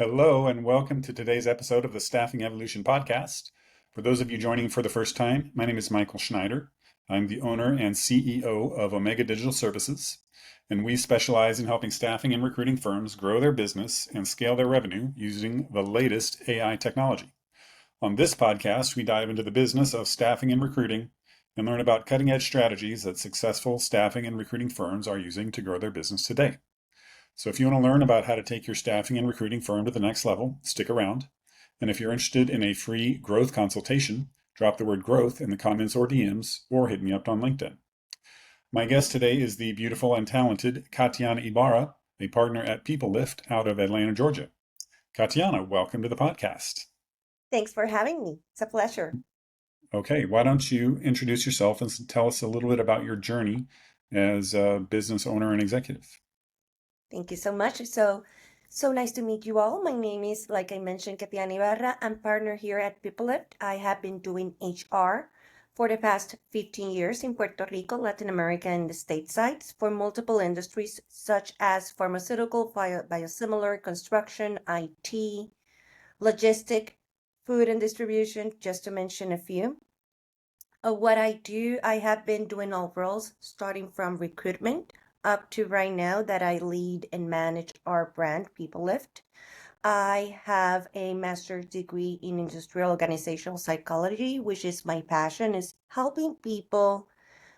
Hello, and welcome to today's episode of the Staffing Evolution Podcast. For those of you joining for the first time, my name is Michael Schneider. I'm the owner and CEO of Omega Digital Services, and we specialize in helping staffing and recruiting firms grow their business and scale their revenue using the latest AI technology. On this podcast, we dive into the business of staffing and recruiting and learn about cutting edge strategies that successful staffing and recruiting firms are using to grow their business today. So if you want to learn about how to take your staffing and recruiting firm to the next level, stick around. And if you're interested in a free growth consultation, drop the word growth in the comments or DMs or hit me up on LinkedIn. My guest today is the beautiful and talented Catiana Ibarra, a partner at PeopleLift out of Atlanta, Georgia. Catiana, welcome to the podcast. Thanks for having me. It's a pleasure. Okay, why don't you introduce yourself and tell us a little bit about your journey as a business owner and executive? Thank you so much. So nice to meet you all. My name is, like I mentioned, Catiana Ibarra. I'm partner here at PeopleLift. I have been doing HR for the past 15 years in Puerto Rico, Latin America, and the stateside for multiple industries such as pharmaceutical, biosimilar, construction, IT, logistic, food and distribution, just to mention a few. What I do, I have been doing all roles, starting from recruitment up to right now that I lead and manage our brand, PeopleLift. I have a master's degree in industrial organizational psychology, which is my passion, is helping people,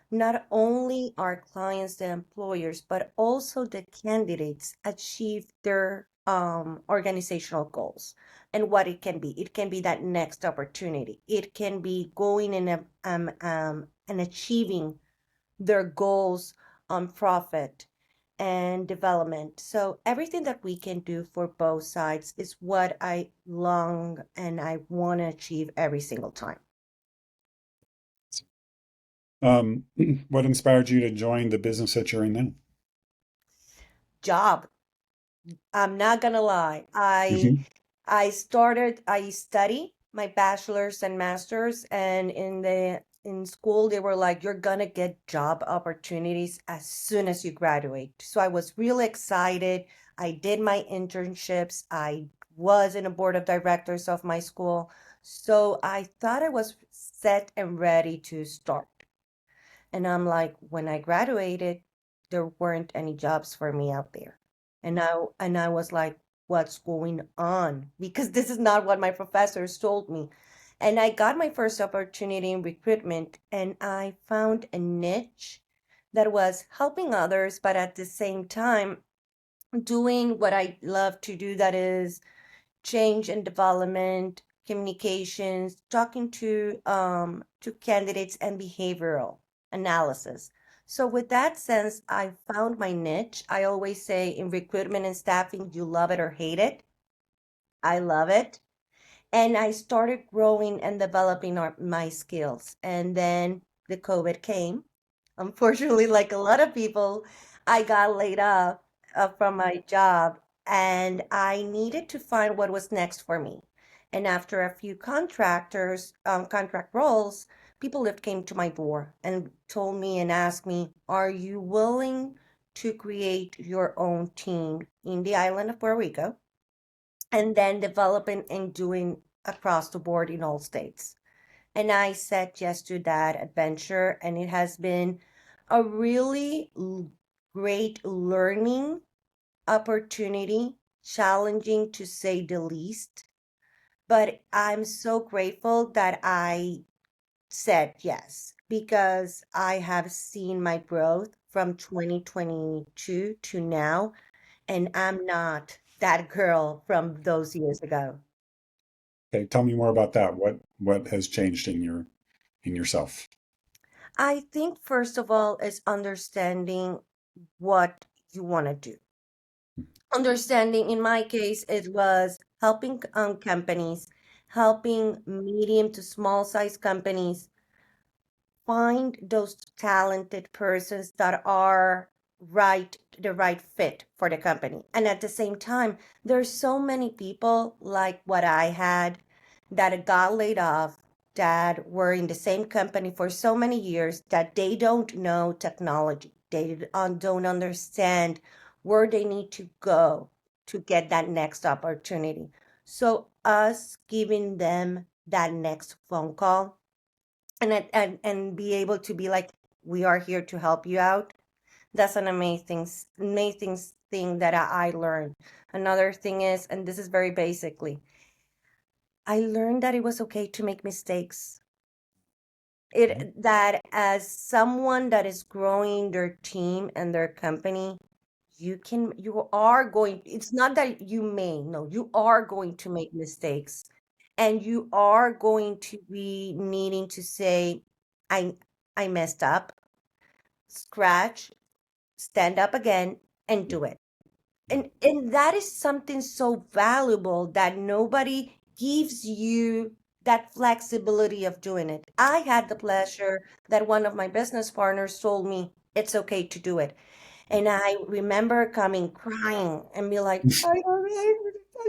not only our clients, the employers, but also the candidates achieve their organizational goals and what it can be. It can be that next opportunity. It can be going and achieving their goals on profit and development. So everything that we can do for both sides is what I long and I want to achieve every single time. Um, what inspired you to join the business that you're in now? Job. I'm not gonna lie. Mhm. I study my bachelor's and master's, and in school they were like, you're gonna get job opportunities as soon as you graduate. So I was really excited. I did my internships. I was in a board of directors of my school. So I thought I was set and ready to start. And I'm like, when I graduated, there weren't any jobs for me out there. And I was like, what's going on? Because this is not what my professors told me. And I got my first opportunity in recruitment and I found a niche that was helping others, but at the same time doing what I love to do, that is change and development, communications, talking to candidates and behavioral analysis. So with that sense, I found my niche. I always say in recruitment and staffing, you love it or hate it. I love it. And I started growing and developing my skills. And then the COVID came. Unfortunately, like a lot of people, I got laid off from my job and I needed to find what was next for me. And after a few contract roles, people that came to my door and told me and asked me, are you willing to create your own team in the island of Puerto Rico and then developing and doing across the board in all states? And I said yes to that adventure, and it has been a really great learning opportunity, challenging to say the least. But I'm so grateful that I said yes because I have seen my growth from 2022 to now, and I'm not that girl from those years ago. Okay, tell me more about that. What has changed in yourself? I think, first of all, is understanding what you want to do. Understanding, in my case, it was helping companies, helping medium to small size companies find those talented persons that are the right fit for the company. And at the same time, there's so many people like what I had that got laid off, that were in the same company for so many years that they don't know technology. They don't understand where they need to go to get that next opportunity. So us giving them that next phone call and be able to be like, we are here to help you out. That's an amazing thing that I learned. Another thing is, and this is very basically, I learned that it was okay to make mistakes. It that as someone that is growing their team and their company, you are going, it's not that you may, no, you are going to make mistakes, and you are going to be needing to say, I I messed up, scratch, stand up again, and Yeah. do it. Yeah. And that is something so valuable that nobody gives you that flexibility of doing it. I had the pleasure that one of my business partners told me it's okay to do it. And I remember coming crying and be like, I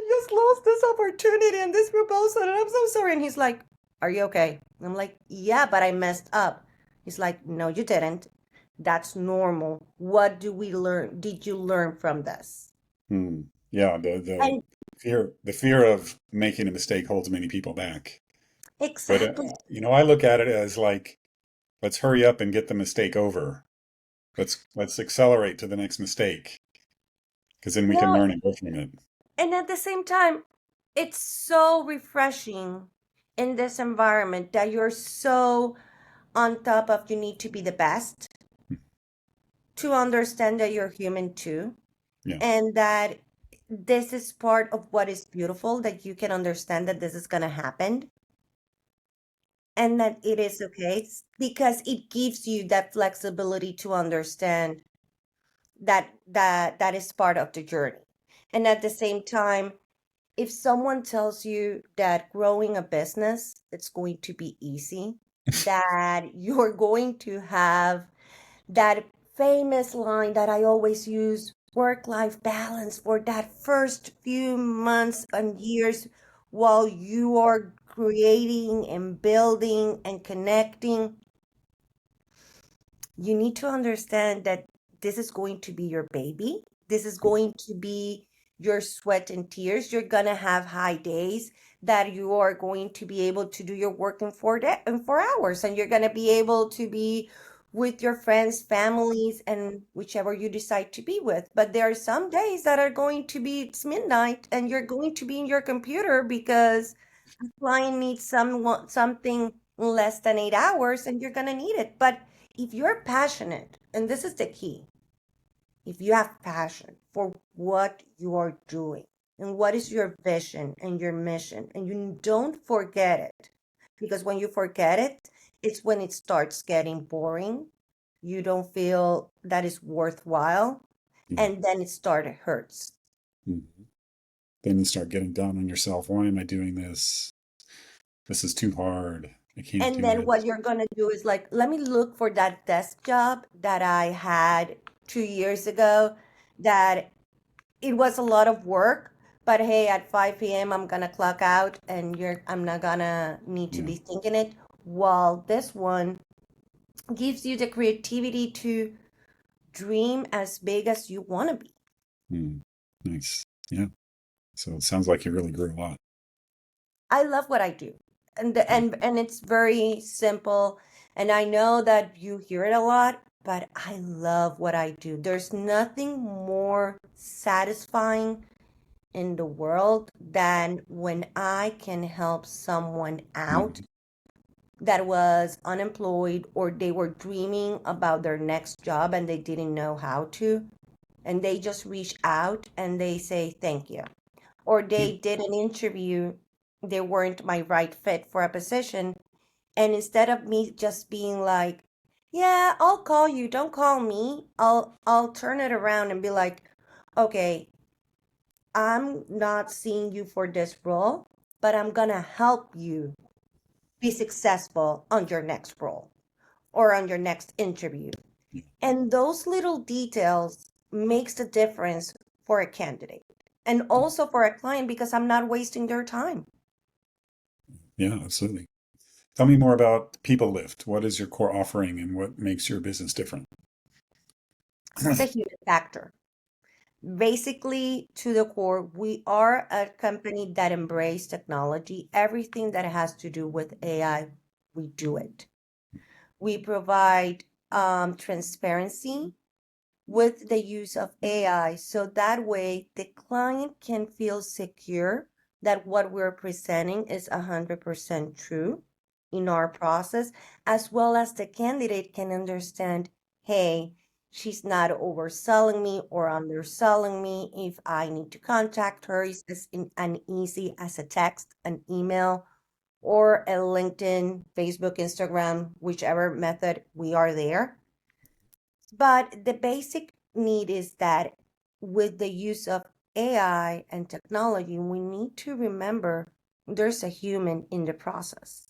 just lost this opportunity and this proposal, and I'm so sorry. And he's like, are you okay? And I'm like, yeah, but I messed up. He's like, no, you didn't. That's normal. What do we learn? Did you learn from this? Hmm. Yeah, the And fear of making a mistake holds many people back. But exactly. I look at it as like, let's hurry up and get the mistake over. Let's accelerate to the next mistake because then we can No, learn and go from it. and at the same time, it's so refreshing in this environment that you're so on top of you need to be the best to understand that you're human too, Yeah. and that this is part of what is beautiful, that you can understand that this is going to happen and that it is okay because it gives you that flexibility to understand that is part of the journey. And at the same time, if someone tells you that growing a business it's going to be easy, that you're going to have that famous line that I always use, work life balance for that first few months and years while you are creating and building and connecting, you need to understand that this is going to be your baby. This is going to be your sweat and tears. You're gonna have high days that you are going to be able to do your work in 4 hours, and you're gonna be able to be with your friends, families, and whichever you decide to be with. But there are some days that are going to be it's midnight, and you're going to be in your computer because a client needs something in less than 8 hours, and you're gonna need it. But if you're passionate, and this is the key, if you have passion for what you are doing and what is your vision and your mission, and you don't forget it, because when you forget it, it's when it starts getting boring. You don't feel that is worthwhile, Yeah. and then it started hurts. Mhm. Then you start getting down on yourself. Why am I doing this? This is too hard. I can't And do then what it. you're gonna do is like, let me look for that desk job that I had 2 years ago that it was a lot of work, but hey, at 5 p.m. I'm gonna clock out and I'm not gonna need to Yeah. be thinking it. While this one gives you the creativity to dream as big as you wanna be. Hmm. Nice. Yeah. So it sounds like you really grew a lot. I love what I do. And Yeah. and it's very simple. And I know that you hear it a lot, but I love what I do. There's nothing more satisfying in the world than when I can help someone out Mhm. that was unemployed or they were dreaming about their next job and they didn't know how to. And they just reach out and they say thank you. Or Yeah. they did an interview, they weren't my right fit for a position. And instead of me just being like, yeah, I'll call you, don't call me, I'll turn it around and be like, okay, I'm not seeing you for this role, but I'm gonna help you be successful on your next role or on your next interview. Yeah. And those little details makes the difference for a candidate and also for a client because I'm not wasting their time. Yeah, absolutely. Tell me more about People Lift. What is your core offering and what makes your business different? The human factor. Basically, to the core, we are a company that embrace technology. Everything that has to do with AI, we do it. We provide transparency with the use of AI, so that way the client can feel secure that what we're presenting is 100% true in our process, as well as the candidate can understand, hey, she's not overselling me or underselling me. If I need to contact her, it's an easy as a text, an email, or a LinkedIn, Facebook, Instagram, whichever method we are there. But the basic need is that with the use of AI and technology, we need to remember there's a human in the process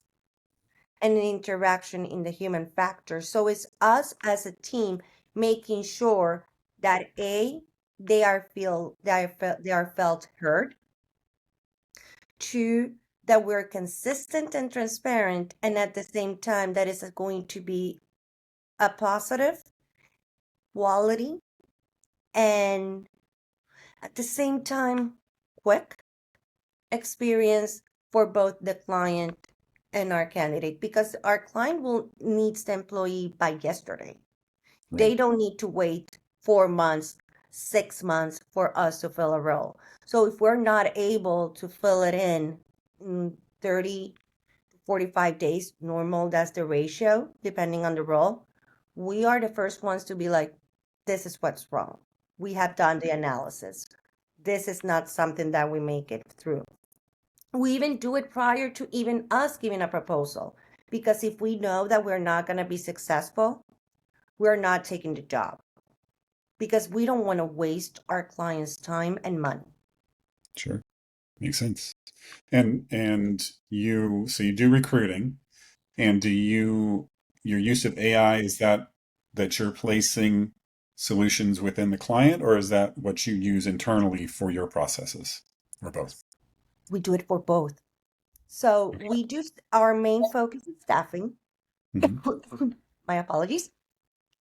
and an interaction in the human factor. So it's us as a team making sure that they are felt heard. Two, that we're consistent and transparent, and at the same time that is going to be a positive quality and at the same time quick experience for both the client and our candidate, because our client will needs the employee by yesterday. Right. They don't need to wait 4 months, 6 months for us to fill a role. So if we're not able to fill it in 30 to 45 days, normal, that's the ratio depending on the role, we are the first ones to be like, this is what's wrong. We have done the analysis. This is not something that we make it through. We even do it prior to even us giving a proposal, because if we know that we're not going to be successful, we're not taking the job, because we don't want to waste our clients' time and money. Sure. Makes sense. And you do recruiting, and your use of AI, is that you're placing solutions within the client, or is that what you use internally for your processes, or both? We do it for both. So Okay. we do, our main focus is staffing. Hmm. My apologies.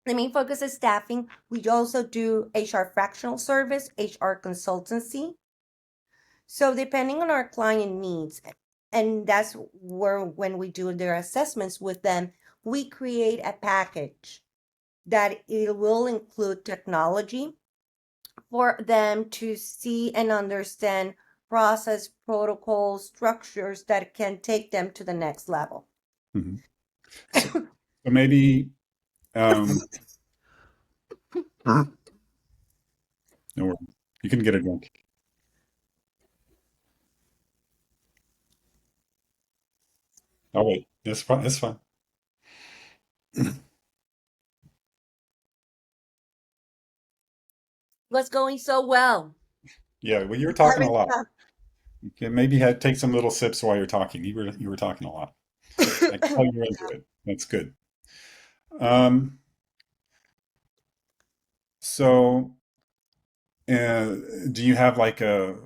The main focus is staffing. We also do HR fractional service, HR consultancy. So depending on our client needs, and that's where when we do their assessments with them, we create a package that it will include technology for them to see and understand process, protocols, structures that can take them to the next level. Hmm. So maybe, um, no worries. You can get a drink. Oh wait, that's fine. That's fine. What's going so well? Yeah, well, you were talking a Having lot. Okay, maybe take some little sips while you're talking. You were talking a lot. I can tell you're into it. That's good. Um, so, do you have like a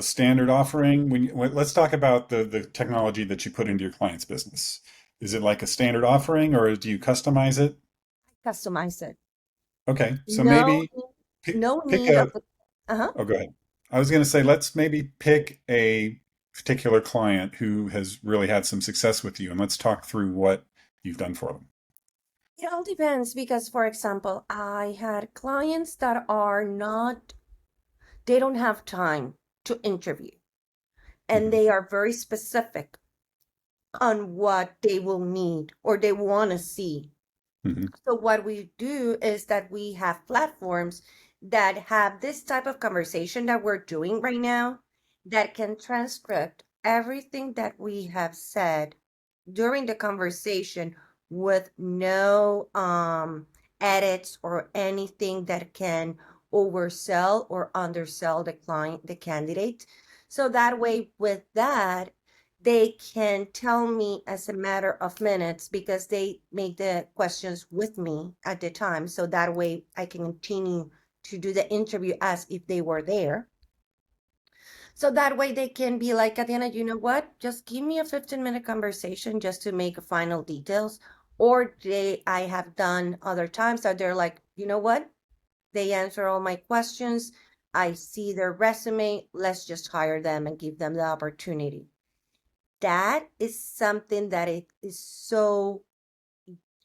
standard offering? Let's talk about the technology that you put into your client's business. Is it like a standard offering, or do you customize it? customize it. Okay, so No, maybe no pick need a. of the, uh-huh. Oh, go ahead. I was going to say, let's maybe pick a particular client who has really had some success with you, and let's talk through what you've done for them. It all depends because, for example, I had clients that are not, they don't have time to interview and Hmm. they are very specific on what they will need or they want to see. Hmm. So what we do is that we have platforms that have this type of conversation that we're doing right now that can transcript everything that we have said during the conversation with no edits or anything that can oversell or undersell the client, the candidate. So that way, with that, they can tell me as a matter of minutes because they make the questions with me at the time. So that way I can continue to do the interview as if they were there. So that way they can be like, Catiana, you know what? Just give me a 15-minute conversation just to make a final details. Or I have done other times that they're like, you know what? They answer all my questions. I see their resume, let's just hire them and give them the opportunity. That is something that it is so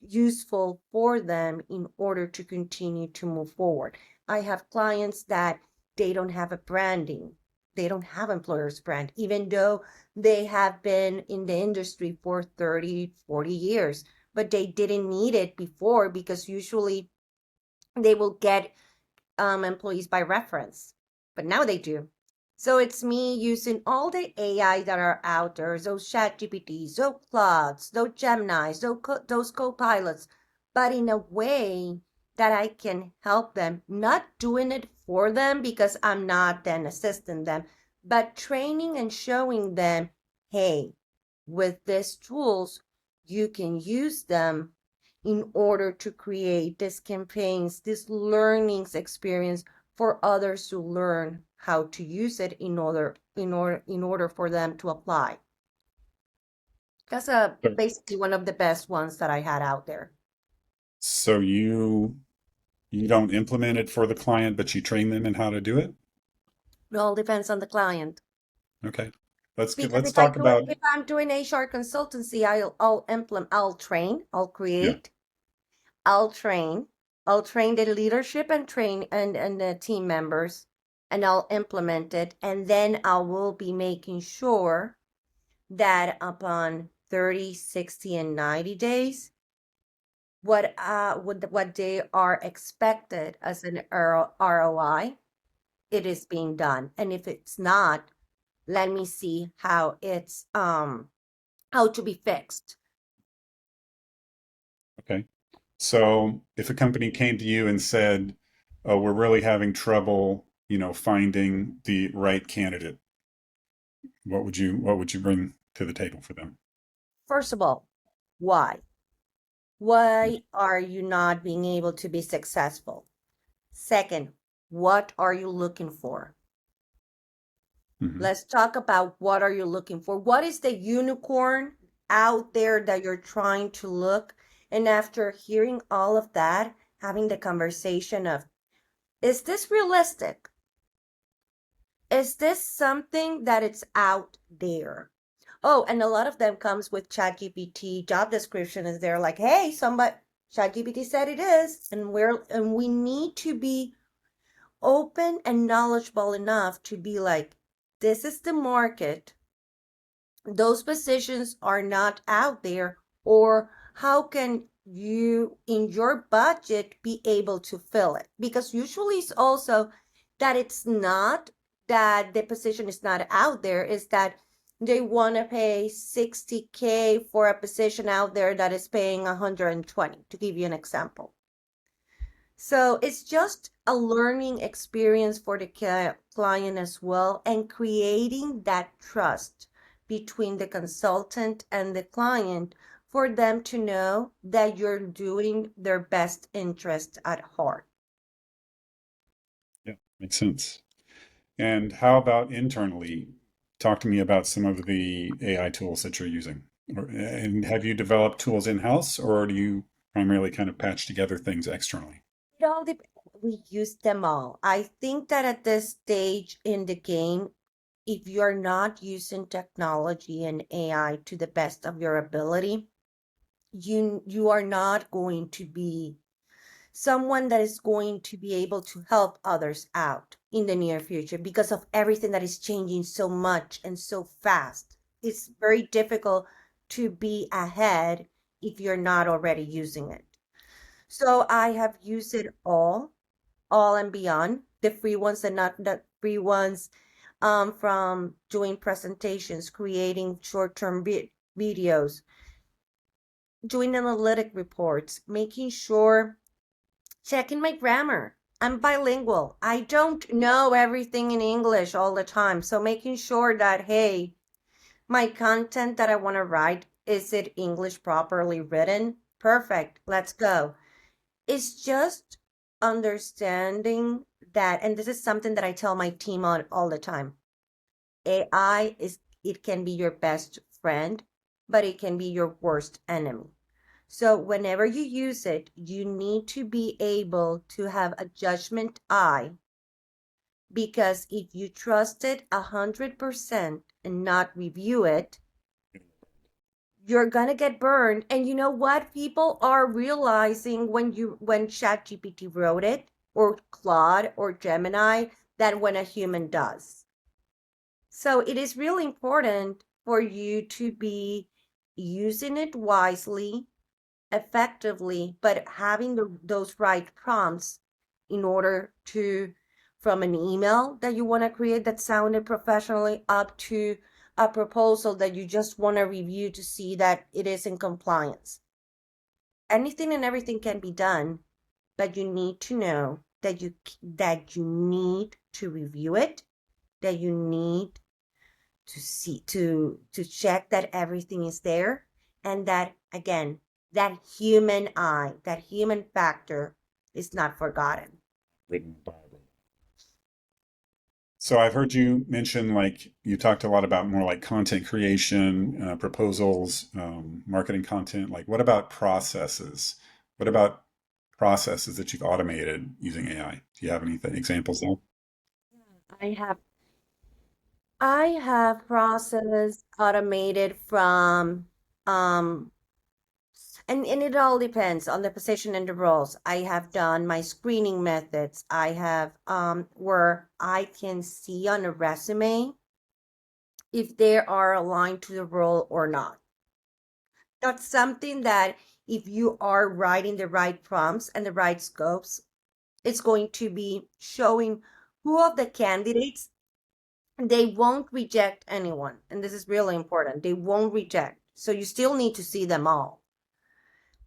useful for them in order to continue to move forward. I have clients that they don't have a branding. They don't have employer's brand, even though they have been in the industry for 30, 40 years, but they didn't need it before because usually they will get employees by reference, but now they do. So it's me using all the AI that are out there, those chat GPTs, those Claudes, those Geminis, those co-pilots, but in a way that I can help them, not doing it for them because I'm not then assisting them, but training and showing them, hey, with these tools, you can use them in order to create these campaigns, this learnings experience for others to learn how to use it in order for them to apply. That's basically one of the best ones that I had out there. So you don't implement it for the client, but you train them in how to do it? It all depends on the client. Okay. Let's get, Because let's talk about, if I'm doing HR consultancy, I'll implement, I'll train, I'll yeah. create, I'll train. I'll train the leadership and train and the team members, and I'll implement it. And then I will be making sure that upon 30, 60, and 90 days, what they are expected as an ROI, it is being done. And if it's not, let me see how it's how to be fixed. Okay. So if a company came to you and said, "Oh, we're really having trouble, finding the right candidate," what would you bring to the table for them? First of all, why? Why are you not being able to be successful? Second, what are you looking for? Hmm. Let's talk about what are you looking for? What is the unicorn out there that you're trying to look? And after hearing all of that, having the conversation of, is this realistic? Is this something that it's out there? Oh, and a lot of them comes with ChatGPT job description is there like, hey, somebody ChatGPT said it is, and we need to be open and knowledgeable enough to be like, this is the market. Those positions are not out there, or how can you in your budget be able to fill it? Because usually it's also that it's not that the position is not out there, is that they want to pay 60K for a position out there that is paying 120, to give you an example. So it's just a learning experience for the client as well, and creating that trust between the consultant and the client for them to know that you're doing their best interest at heart. Yeah, makes sense. And how about internally? Talk to me about some of the AI tools that you're using. And have you developed tools in-house, or do you primarily kind of patch together things externally? It all we use them all. I think that at this stage in the game, if you're not using technology and AI to the best of your ability, you are not going to be someone that is going to be able to help others out in the near future because of everything that is changing so much and so fast. It's very difficult to be ahead if you're not already using it. So I have used it all and beyond, the free ones and not the free ones, from doing presentations, creating short-term videos, doing analytic reports, making sure, checking my grammar. I'm bilingual. I don't know everything in English all the time. So making sure that, hey, my content that I want to write, is it English properly written? Perfect. Let's go. It's just understanding that, and this is something that I tell my team on all the time. AI is, it can be your best friend, but it can be your worst enemy. So whenever you use it, you need to be able to have a judgment eye Because if you trust it 100% and not review it, you're gonna get burned. And you know what? People are realizing when ChatGPT wrote it, or Claude or Gemini, than when a human does. So it is really important for you to be using it wisely, effectively, but having those right prompts in order to, from an email that you want to create that sounded professionally, up to a proposal that you just want to review to see that it is in compliance. Anything and everything can be done, but you need to know that you need to review it, that you need to see to check that everything is there, and that, again, that human eye, that human factor is not forgotten. So I've heard you mention, like, you talked a lot about more like content creation, proposals, marketing content. Like, what about processes? What about processes that you've automated using AI? Do you have any examples there? I have process automated from um and it all depends on the position and the roles. I have done my screening methods. I have where I can see on a resume if they are aligned to the role or not. That's something that, if you are writing the right prompts and the right scopes, it's going to be showing who of the candidates, they won't reject anyone. And this is really important. They won't reject. So you still need to see them all.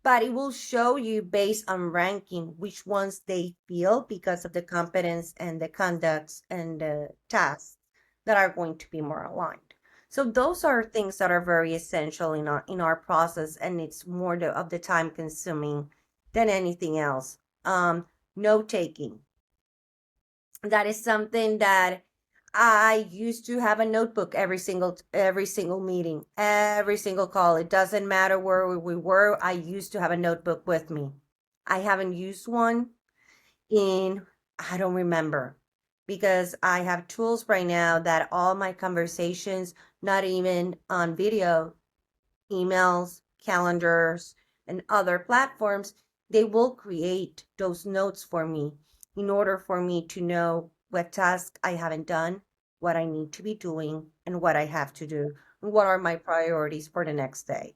But it will show you based on ranking which ones they feel, because of the competence and the conducts and the tasks, that are going to be more aligned. So those are things that are very essential in our process, and it's more of the time consuming than anything else. Note taking, that is something that I used to have a notebook every single meeting, every single call. It doesn't matter where we were. I used to have a notebook with me. I haven't used one in, I don't remember, because I have tools right now that all my conversations, not even on video, emails, calendars, and other platforms, they will create those notes for me in order for me to know what task I haven't done, what I need to be doing, and what I have to do, and what are my priorities for the next day.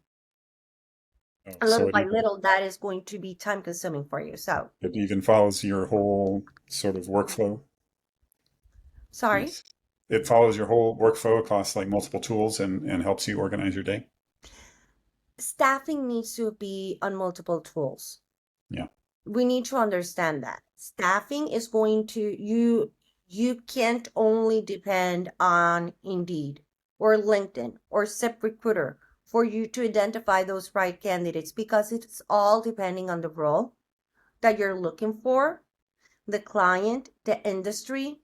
Oh, And so little by little, that is going to be time consuming for you. So, it even follows your whole sort of workflow. sorry. Nice. It follows your whole workflow across like multiple tools and helps you organize your day. Staffing needs to be on multiple tools. Yeah. We need to understand that staffing is going to, you can't only depend on Indeed or LinkedIn or ZipRecruiter for you to identify those right candidates, because it's all depending on the role that you're looking for, the client, the industry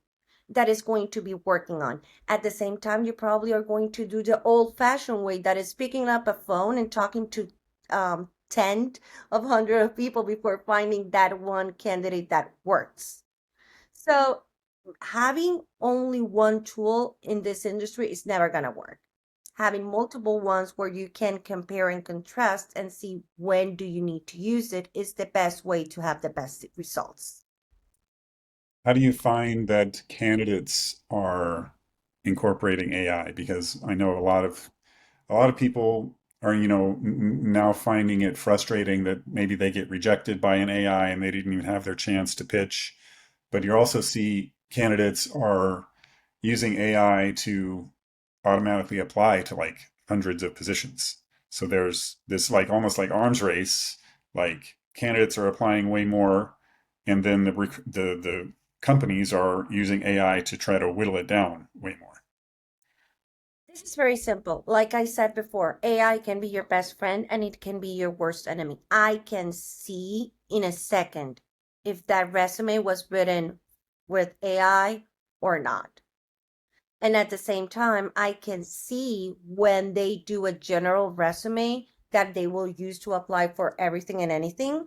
that is going to be working on. At the same time, you probably are going to do the old fashioned way, that is picking up a phone and talking to 10 of 100 of people before finding that one candidate that works. So having only one tool in this industry is never going to work. Having multiple ones where you can compare and contrast and see when do you need to use it is the best way to have the best results. How do you find that candidates are incorporating AI? Because I know a lot of people are, now finding it frustrating that maybe they get rejected by an AI and they didn't even have their chance to pitch. But you also see candidates are using AI to automatically apply to like hundreds of positions. So there's this like almost like arms race, like candidates are applying way more, and then the companies are using AI to try to whittle it down way more. This is very simple. Like I said before, AI can be your best friend and it can be your worst enemy. I can see in a second if that resume was written with AI or not. And at the same time, I can see when they do a general resume that they will use to apply for everything and anything,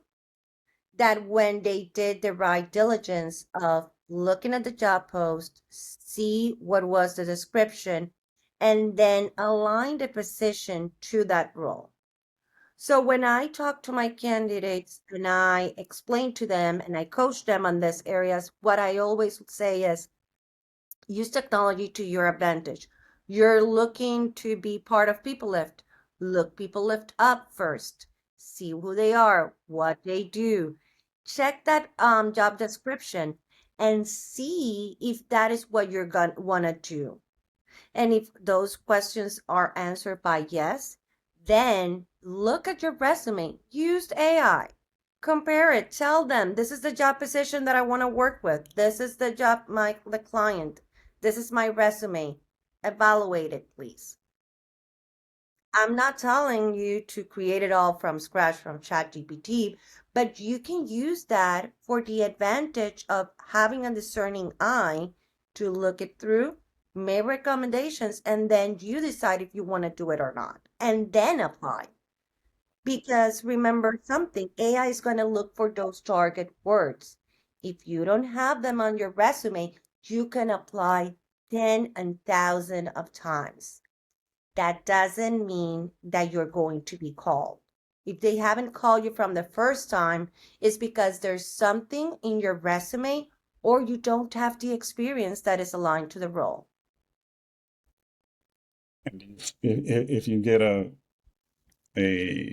that when they did the right diligence of looking at the job post, see what was the description, and then align the position to that role. So when I talk to my candidates and I explain to them and I coach them on these areas, what I always say is use technology to your advantage. You're looking to be part of People Lift. Look People Lift up first. See who they are, what they do. Check that job description and see if that is what you're gonna wanna do. And if those questions are answered by yes, then look at your resume. Use AI. Compare it. Tell them this is the job position that I want to work with. This is the job, the client. This is my resume. Evaluate it, please. I'm not telling you to create it all from scratch from ChatGPT, but you can use that for the advantage of having a discerning eye to look it through, make recommendations, and then you decide if you want to do it or not, and then apply. Because remember something, AI is going to look for those target words. If you don't have them on your resume, you can apply 10 and 1,000 of times. That doesn't mean that you're going to be called. If they haven't called you from the first time, it's because there's something in your resume or you don't have the experience that is aligned to the role. And if you get a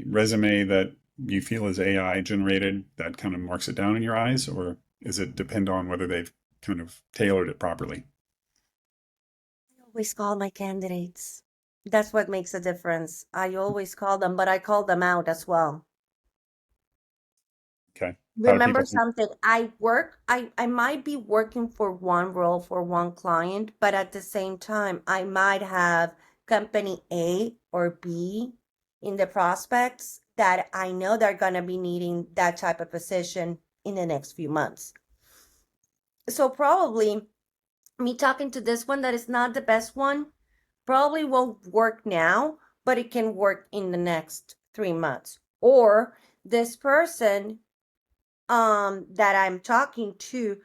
resume that you feel is AI generated, that kind of marks it down in your eyes, or does it depend on whether they've kind of tailored it properly? I always call my candidates. That's what makes a difference. I always call them, but I call them out as well. Okay. How do Remember people think? something, I might be working for one role for one client, but at the same time, I might have company A or B in the prospects that I know they're going to be needing that type of position in the next few months. So probably me talking to this one that is not the best one probably won't work now, but it can work in the next 3 months. Or this person that I'm talking to,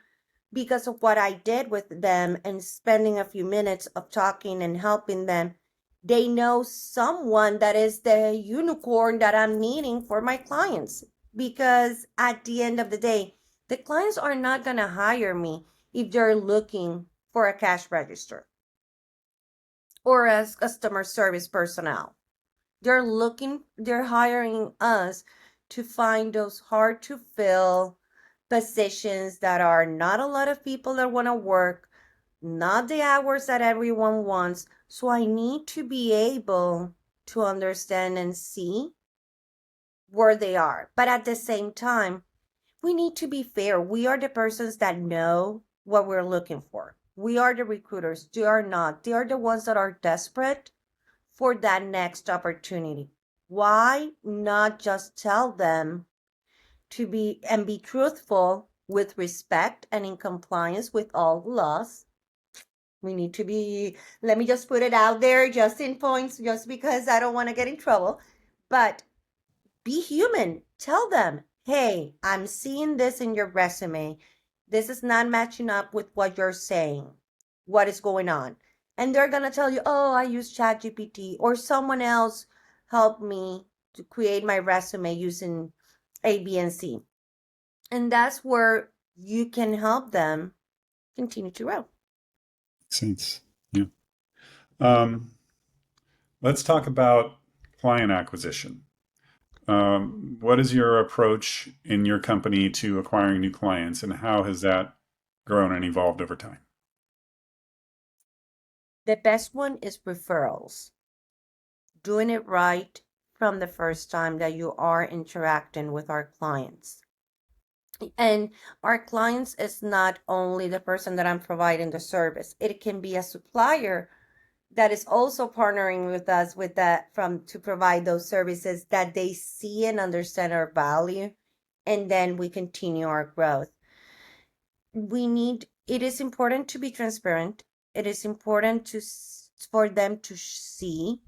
because of what I did with them and spending a few minutes of talking and helping them, they know someone that is the unicorn that I'm needing for my clients. Because at the end of the day, the clients are not going to hire me if they're looking for a cash register or as customer service personnel. They're hiring us to find those hard to fill positions that are not a lot of people that want to work, not the hours that everyone wants. So I need to be able to understand and see where they are. But at the same time, we need to be fair. We are the persons that know what we're looking for. We are the recruiters. They are not. They are the ones that are desperate for that next opportunity. Why not just tell them to be truthful with respect and in compliance with all the laws? We need to be, let me just put it out there just in points, just because I don't want to get in trouble. But be human. Tell them, hey, I'm seeing this in your resume. This is not matching up with what you're saying. What is going on? And they're going to tell you, oh, I use ChatGPT or someone else helped me to create my resume using A, B, and C. And that's where you can help them continue to grow. Makes sense. Yeah. Um, let's talk about client acquisition. What is your approach in your company to acquiring new clients, and how has that grown and evolved over time? The best one is referrals. Doing it right from the first time that you are interacting with our clients. And our clients is not only the person that I'm providing the service. It can be a supplier that is also partnering with us with that from to provide those services that they see and understand our value, and then we continue our growth. It is important to be transparent. It is important for them to see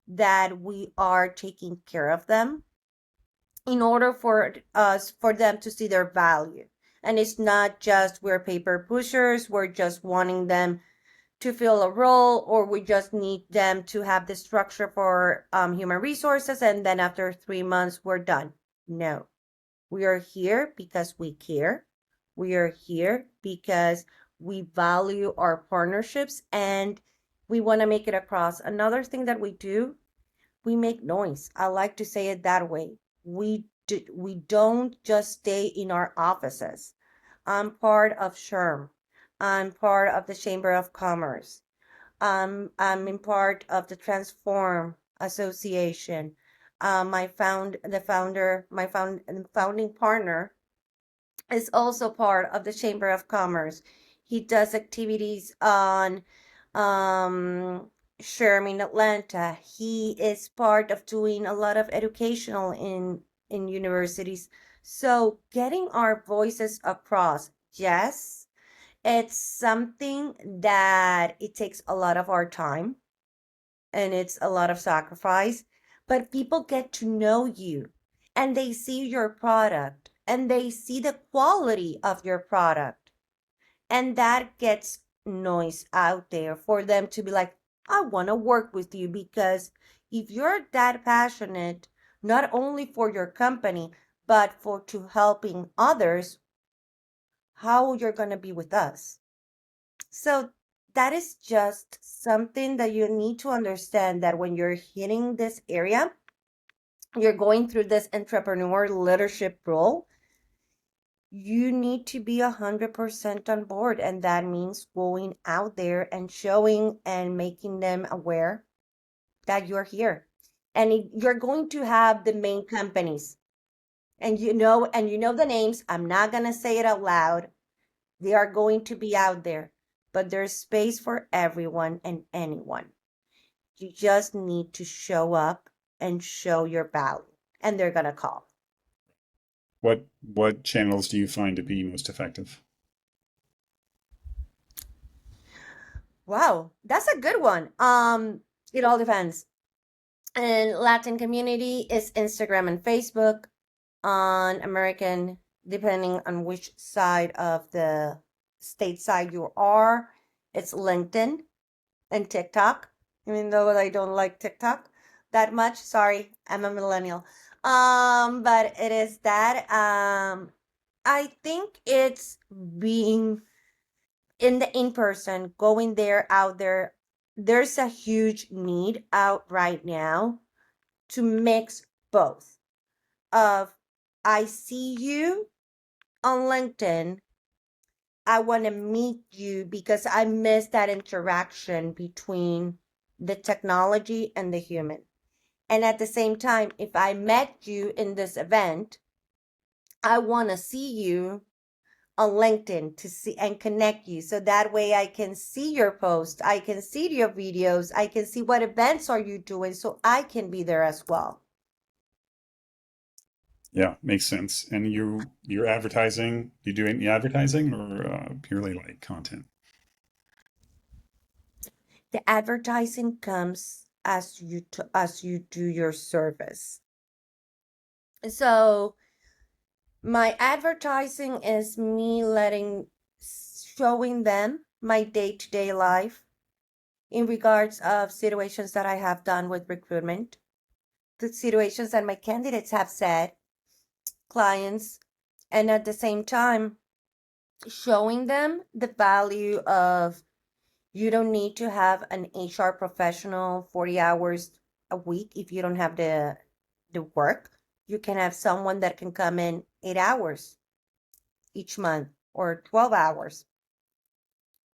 that we are taking care of them in order for them to see their value. And it's not just we're paper pushers, we're just wanting them to fill a role, or we just need them to have the structure for human resources, and then after 3 months, we're done. No, we are here because we care. We are here because we value our partnerships and we want to make it across. Another thing that we do, we make noise. I like to say it that way. We don't just stay in our offices. I'm part of SHRM. I'm part of the Chamber of Commerce. I'm in part of the Transform Association. My founding partner is also part of the Chamber of Commerce. He does activities on SHRM in Atlanta. He is part of doing a lot of educational in universities. So getting our voices across, yes, it's something that it takes a lot of our time and it's a lot of sacrifice, but people get to know you and they see your product and they see the quality of your product. And that gets noise out there for them to be like, I want to work with you because if you're that passionate, not only for your company, but for to helping others, how you're going to be with us? So that is just something that you need to understand that when you're hitting this area, you're going through this entrepreneur leadership role, you need to be 100% on board. And that means going out there and showing and making them aware that you're here. And you're going to have the main companies and you know the names. I'm not going to say it out loud. They are going to be out there, but there's space for everyone and anyone. You just need to show up and show your value, and they're going to call. What channels do you find to be most effective? Wow, that's a good one. It all depends. In Latin community is Instagram and Facebook. On American, depending on which side of the state side you are, it's LinkedIn and TikTok, even though I don't like TikTok that much. Sorry, I'm a millennial. But it is that. I think it's being in the in person, going there, out there. There's a huge need out right now to mix both of I see you on LinkedIn. I want to meet you because I miss that interaction between the technology and the human. And at the same time, if I met you in this event, I want to see you on LinkedIn to see and connect you. So that way I can see your post, I can see your videos, I can see what events are you doing so I can be there as well. Yeah, makes sense. And you're advertising, you do any advertising or purely like content? The advertising comes as you do your service. So my advertising is me showing them my day-to-day life in regards of situations that I have done with recruitment, the situations that my candidates have said, clients, and at the same time showing them the value of you don't need to have an HR professional 40 hours a week if you don't have the work. You can have someone that can come in 8 hours each month or 12 hours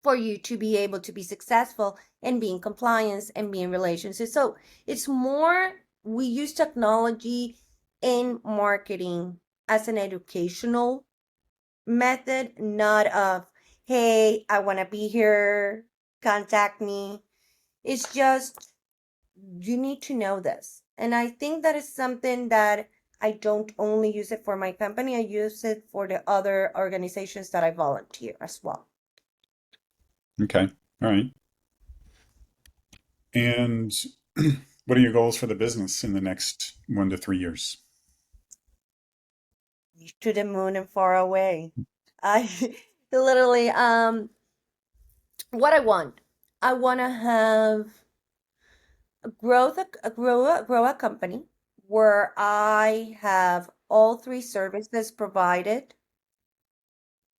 for you to be able to be successful and be in compliance and be in relationships. So it's more, we use technology in marketing as an educational method, not of, hey, I want to be here, contact me. It's just, you need to know this. And I think that is something that I don't only use it for my company, I use it for the other organizations that I volunteer as well. Okay. All right. And what are your goals for the business in the next 1 to 3 years? To the moon and far away. I literally, what I want to have grow a company where I have all three services provided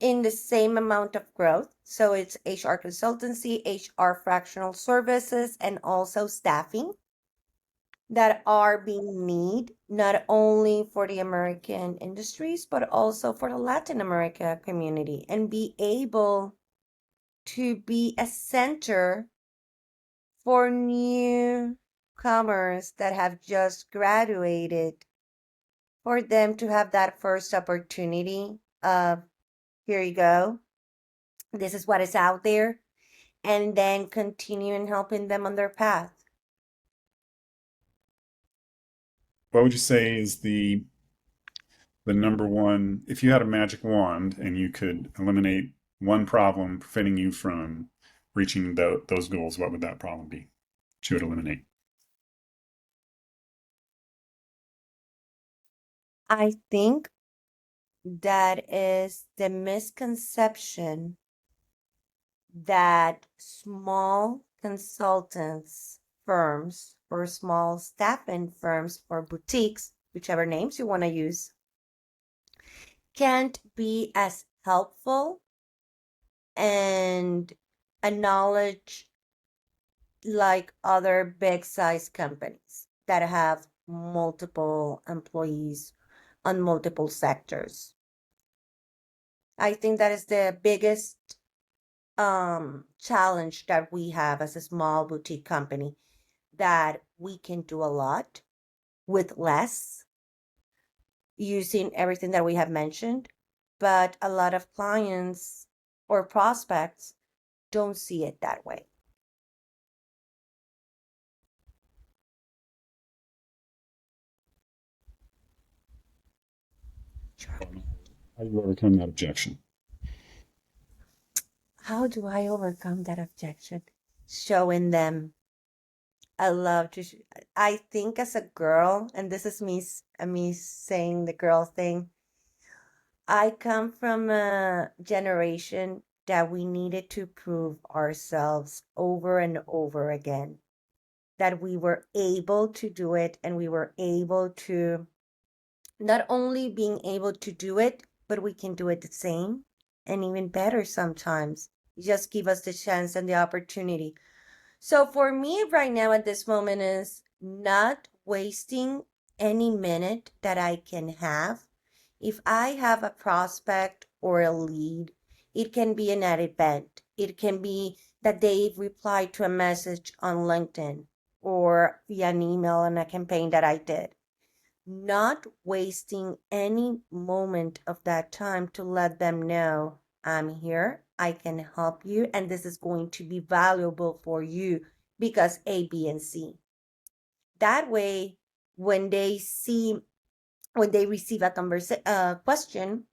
in the same amount of growth. So it's HR consultancy, HR fractional services, and also staffing that are being need not only for the American industries, but also for the Latin America community, and be able to be a center for newcomers that have just graduated, for them to have that first opportunity of, here you go, this is what is out there, and then continue in helping them on their path. What would you say is the number one, if you had a magic wand and you could eliminate one problem preventing you from reaching those goals, what would that problem be that you would eliminate? I think that is the misconception that small consultants firms or small staffing firms or boutiques, whichever names you want to use, can't be as helpful and acknowledge like other big size companies that have multiple employees on multiple sectors. I think that is the biggest challenge that we have as a small boutique company, that we can do a lot with less, using everything that we have mentioned, but a lot of clients or prospects don't see it that way. Sure. How do you overcome that objection? How do I overcome that objection? Showing them I love to. I think as a girl, and this is me saying the girl thing. I come from a generation that we needed to prove ourselves over and over again, that we were able to do it, and we were able to not only being able to do it, but we can do it the same and even better sometimes. Just give us the chance and the opportunity. So for me right now at this moment is not wasting any minute that I can have. If I have a prospect or a lead, it can be an ad event. It can be that they've replied to a message on LinkedIn or via an email on a campaign that I did. Not wasting any moment of that time to let them know, I'm here, I can help you, and this is going to be valuable for you because A, B, and C. That way, when they receive a question,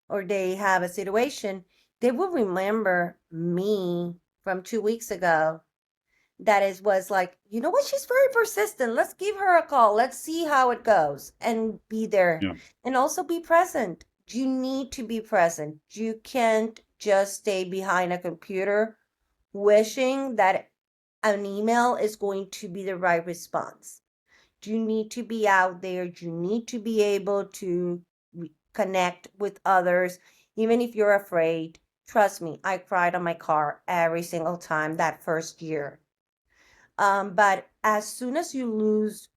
or they have a situation, they will remember me from 2 weeks ago. That is was like, you know what, she's very persistent, let's give her a call, let's see how it goes, and be there. Yeah. And also be present. You need to be present. You can't just stay behind a computer wishing that an email is going to be the right response. You need to be out there. You need to be able to connect with others, even if you're afraid. Trust me, I cried on my car every single time that first year. But as soon as you lose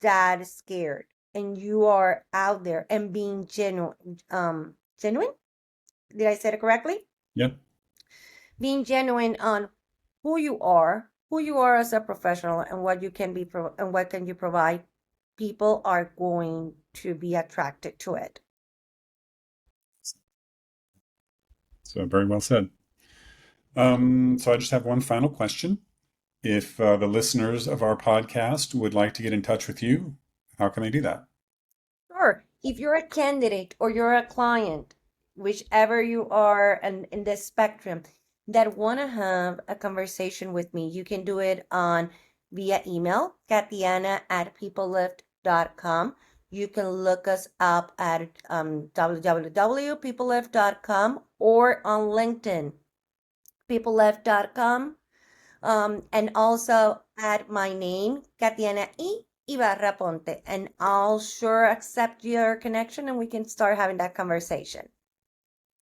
that scared and you are out there and being genuine, did I say it correctly? Yep. Being genuine on who you are as a professional, and what you can be and what can you provide, people are going to be attracted to it. So very well said. So I just have one final question. If the listeners of our podcast would like to get in touch with you, how can they do that? Sure. If you're a candidate or you're a client, whichever you are, and in this spectrum, that want to have a conversation with me, you can do it on via email, Catiana@peoplelift.com. You can look us up at www.peopleleft.com or on LinkedIn, peopleleft.com. And also add my name, Catiana Ibarra Ponte, and I'll sure accept your connection and we can start having that conversation.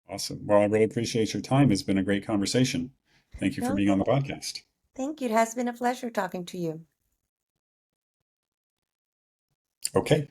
Awesome. Well, I really appreciate your time. It's been a great conversation. Thank you for No, being on the podcast. thank you. It has been a pleasure talking to you. Okay.